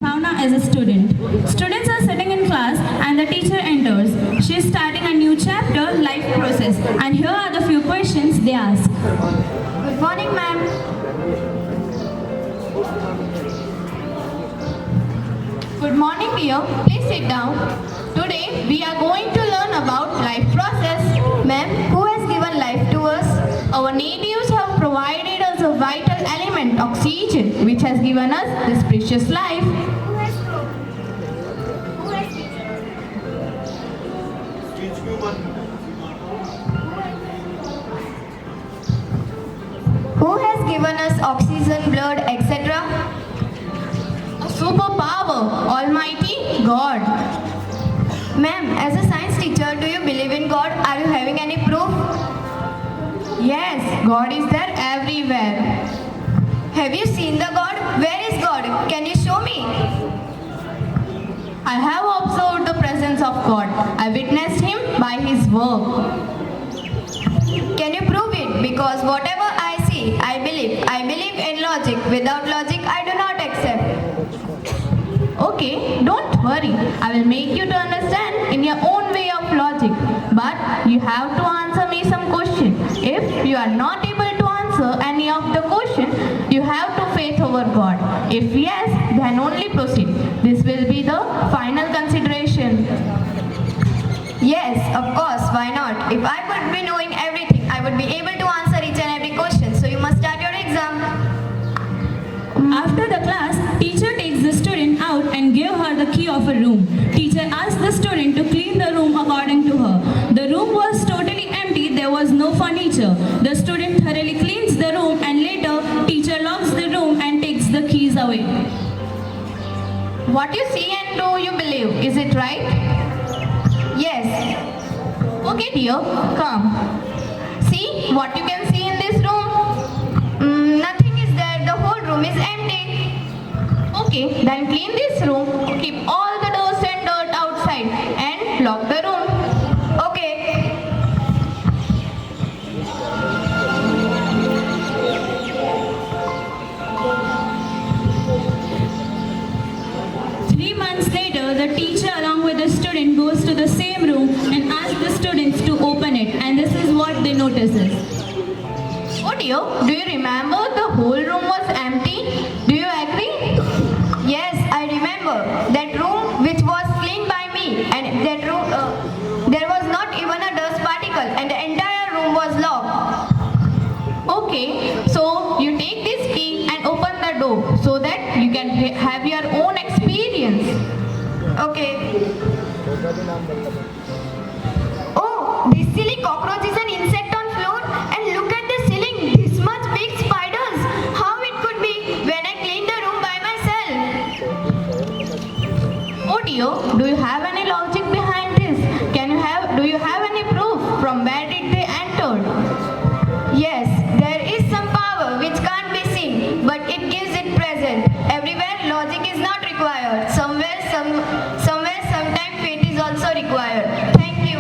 Bhavna is a student. Students are sitting in class and the teacher enters. She is starting a new chapter, life process. And here are the few questions they ask. Good morning, ma'am. Good morning, dear. Please sit down. Today, we are going to learn about life process. Ma'am, who has given life to us? Our natives have provided us a vital element, oxygen, which has given us this precious life. Who has given us oxygen, blood, etc.? A superpower, Almighty God. Ma'am, as a science teacher, do you believe in God? Are you having any proof? Yes, God is there everywhere. Have you seen the God? Where is God? Can you show me? I have observed the presence of God. I witnessed Him by His work. Can you prove it? Because whatever I see, I believe. I believe in logic. Without logic, I do not accept. Okay, don't worry. I will make you to understand in your own way of logic. But you have to answer me some question. If you are not able to answer any of the question, you have to faith over God. If yes, then only proceed. This will be the final consideration. Yes, of course, why not? If I would be knowing everything, I would be able to answer each and every question. So you must start your exam. After the class, teacher takes the student out and give her the key of a room. Teacher asks the student to clean the room according to her. The room was totally empty, there was no furniture. The student thoroughly cleans the room and later teacher locks the room and takes the keys away. What you see and do you believe, is it right? Yes. Okay dear, come. See what you can see in this room? Nothing is there. The whole room is empty. Okay, then clean this room, keep all the dust and dirt outside and lock the room. Okay. 3 months later, the teacher along with the student goes to the same room and asks the students to open it, and this is what they notices. Oh dear, do you remember the whole room was empty? Do you agree? Yes, I remember. That room which was cleaned by me, and that room, there was not even a dust particle and the entire room was locked. Okay, so you take this key and open the door so that you can have your own experience. Okay. Oh, this silly cockroach is an insect on floor, and look at the ceiling, this much big spiders. How it could be when I cleaned the room by myself? Oh dear, do you have any logic behind this? Do you have any proof from where did they enter? Yes, there is some power which can't be seen, but it gives it present. Everywhere logic is not required. Somewhere, sometime faith is also required. Thank you.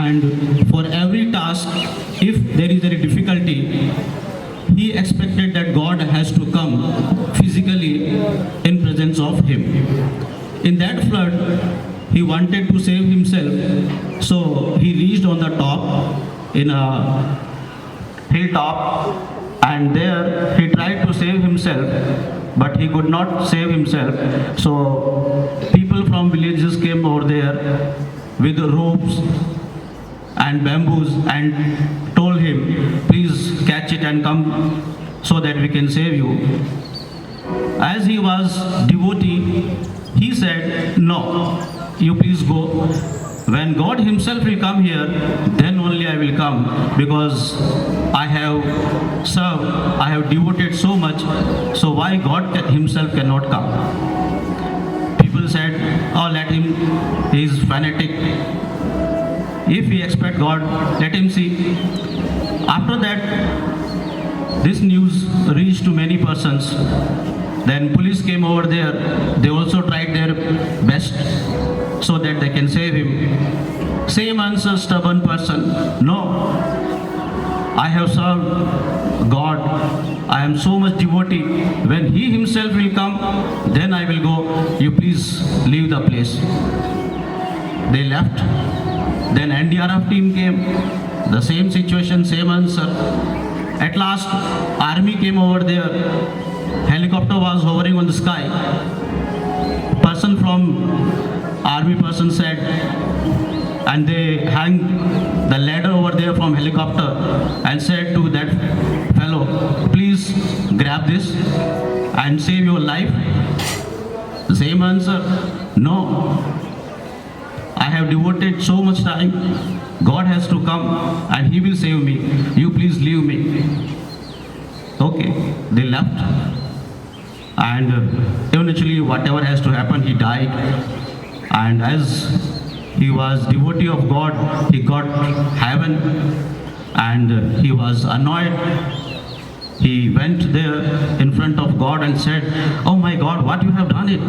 And for every task, if there is any difficulty, he expected that God has to come physically in presence of him. In that flood, he wanted to save himself, so he reached on the top in a hilltop, and there he tried to save himself, but he could not save himself. So people from villages came over there with ropes and bamboos and told him, please catch it and come so that we can save you. As he was devotee, he said, no, you please go. When God himself will come here, then only I will come, because I have served, I have devoted so much, so why God himself cannot come? People said, oh, let him, he is fanatic. If he expect God, let him see. After that, this news reached to many persons. Then police came over there. They also tried their best so that they can save him. Same answer, stubborn person. No, I have served God. I am so much devotee. When he himself will come, then I will go. You please leave the place. They left. Then NDRF team came. The same situation, same answer. At last, army came over there. Helicopter was hovering on the sky. Person from army person said, and they hang the ladder over there from helicopter and said to that fellow, please grab this and save your life. Same answer, no. I have devoted so much time. God has to come and he will save me. You please leave me. Okay, they left. And eventually whatever has to happen, he died. And as he was devotee of God, he got heaven, and he was annoyed. He went there in front of God and said, oh my God, what you have done it?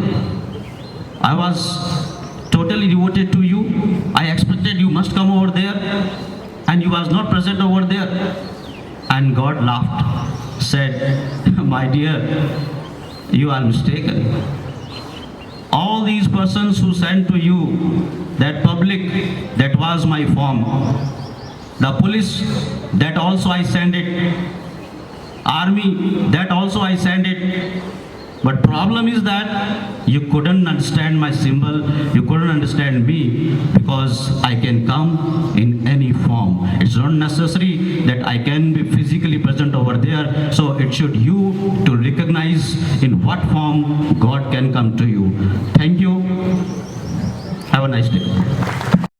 I was totally devoted to you. I expected you must come over there, and you was not present over there. And God laughed, said, my dear, you are mistaken. All these persons who sent to you, that public, that was my form. The police, that also I sent it. Army, that also I sent it. But problem is that you couldn't understand my symbol, you couldn't understand me, because I can come in any form. It's not necessary that I can be physically present over there, so it should you to recognize in what form God can come to you. Thank you. Have a nice day.